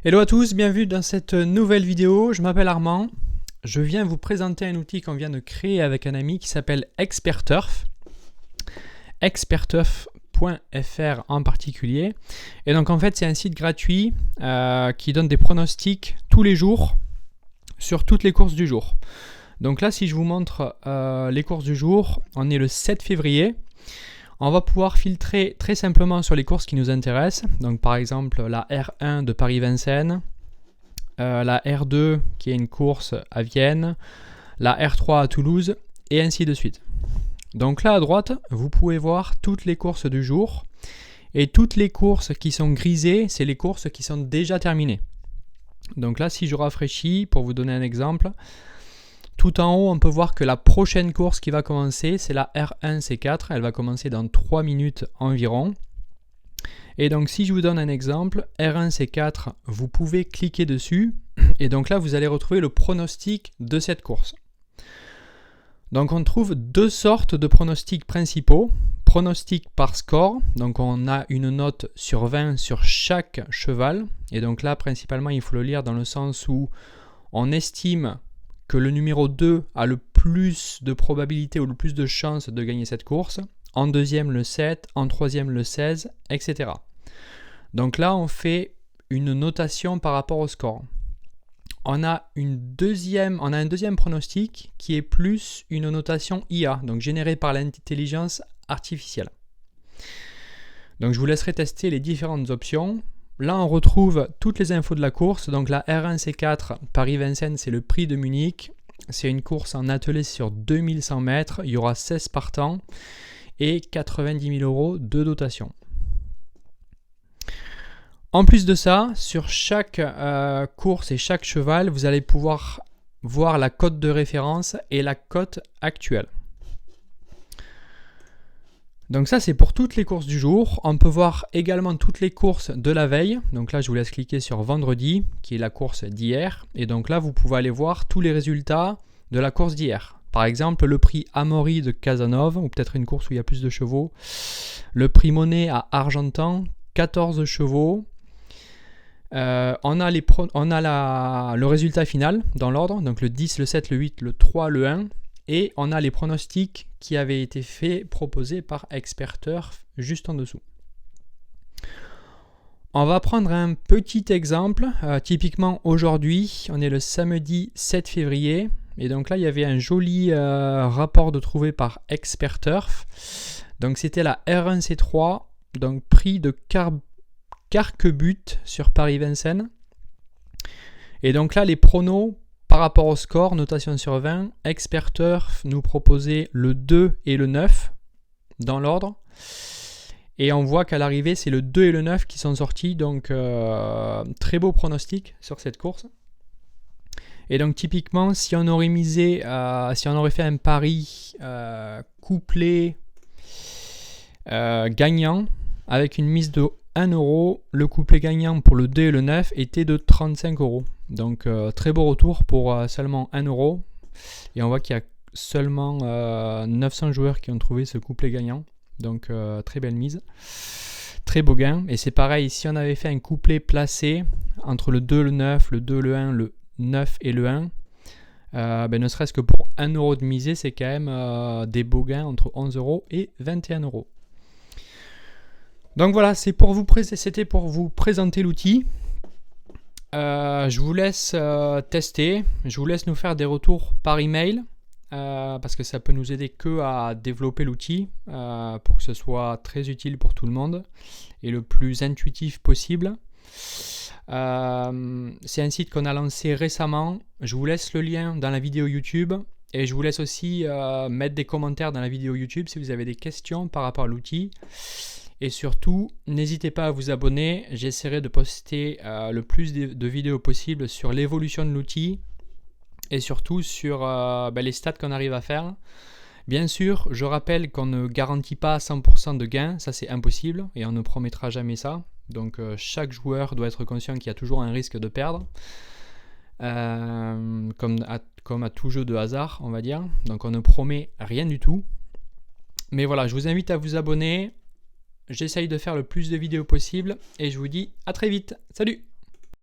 Hello à tous, bienvenue dans cette nouvelle vidéo. Je m'appelle Armand. Je viens vous présenter un outil qu'on vient de créer avec un ami qui s'appelle Experturf. Experturf.fr en particulier. Et donc en fait c'est un site gratuit qui donne des pronostics tous les jours sur toutes les courses du jour. Donc là si je vous montre les courses du jour, on est le 7 février. On va pouvoir filtrer très simplement sur les courses qui nous intéressent. Donc par exemple la R1 de Paris-Vincennes, la R2 qui est une course à Vienne, la R3 à Toulouse et ainsi de suite. Donc là à droite, vous pouvez voir toutes les courses du jour. Et toutes les courses qui sont grisées, c'est les courses qui sont déjà terminées. Donc là si je rafraîchis, pour vous donner un exemple, tout en haut, on peut voir que la prochaine course qui va commencer, c'est la R1 C4. Elle va commencer dans 3 minutes environ. Et donc, si je vous donne un exemple, R1 C4, vous pouvez cliquer dessus. Et donc là, vous allez retrouver le pronostic de cette course. Donc, on trouve deux sortes de pronostics principaux. Pronostic par score. Donc, on a une note sur 20 sur chaque cheval. Et donc là, principalement, il faut le lire dans le sens où on estime que le numéro 2 a le plus de probabilité ou le plus de chances de gagner cette course, en deuxième le 7, en troisième le 16, etc. Donc là on fait une notation par rapport au score. On a un deuxième pronostic qui est plus une notation IA, donc générée par l'intelligence artificielle. Donc je vous laisserai tester les différentes options. Là, on retrouve toutes les infos de la course. Donc la R1 C4 Paris-Vincennes, c'est le prix de Munich. C'est une course en attelé sur 2100 mètres. Il y aura 16 partants et 90 000 € de dotation. En plus de ça, sur chaque course et chaque cheval, vous allez pouvoir voir la cote de référence et la cote actuelle. Donc ça c'est pour toutes les courses du jour. On peut voir également toutes les courses de la veille. Donc là je vous laisse cliquer sur vendredi qui est la course d'hier. Et donc là vous pouvez aller voir tous les résultats de la course d'hier. Par exemple le prix Amaury de Cazenove, ou peut-être une course où il y a plus de chevaux. Le prix Monet à Argentan, 14 chevaux. On a le résultat final dans l'ordre. Donc le 10, le 7, le 8, le 3, le 1. Et on a les pronostics qui avaient été proposés par Experturf juste en dessous. On va prendre un petit exemple. Typiquement aujourd'hui, on est le samedi 7 février. Et donc là, il y avait un joli rapport de trouvé par Experturf. Donc c'était la R1 C3, donc prix de Carquebut sur Paris-Vincennes. Et donc là, les pronos par rapport au score, notation sur 20, Experturf nous proposait le 2 et le 9 dans l'ordre. Et on voit qu'à l'arrivée, c'est le 2 et le 9 qui sont sortis. Donc, très beau pronostic sur cette course. Et donc, typiquement, si on aurait misé, si on aurait fait un pari couplé gagnant avec une mise de 1 €, le couplet gagnant pour le 2 et le 9 était de 35 €. Donc très beau retour pour seulement 1 €. Et on voit qu'il y a seulement 900 joueurs qui ont trouvé ce couplet gagnant. Donc très belle mise. Très beau gain. Et c'est pareil, si on avait fait un couplet placé entre le 2, le 9, le 2, le 1, le 9 et le 1, ne serait-ce que pour 1 € de misée, c'est quand même des beaux gains entre 11 € et 21 €. Donc voilà, c'était pour vous présenter l'outil. Je vous laisse tester, je vous laisse nous faire des retours par email parce que ça peut nous aider à développer l'outil pour que ce soit très utile pour tout le monde et le plus intuitif possible. C'est un site qu'on a lancé récemment. Je vous laisse le lien dans la vidéo YouTube et je vous laisse aussi mettre des commentaires dans la vidéo YouTube si vous avez des questions par rapport à l'outil. Et surtout, n'hésitez pas à vous abonner. J'essaierai de poster le plus de vidéos possible sur l'évolution de l'outil et surtout sur les stats qu'on arrive à faire. Bien sûr, je rappelle qu'on ne garantit pas 100% de gain, ça c'est impossible et on ne promettra jamais ça. Donc chaque joueur doit être conscient qu'il y a toujours un risque de perdre, comme à tout jeu de hasard, on va dire. Donc on ne promet rien du tout. Mais voilà, je vous invite à vous abonner. J'essaye de faire le plus de vidéos possible et je vous dis à très vite. Salut!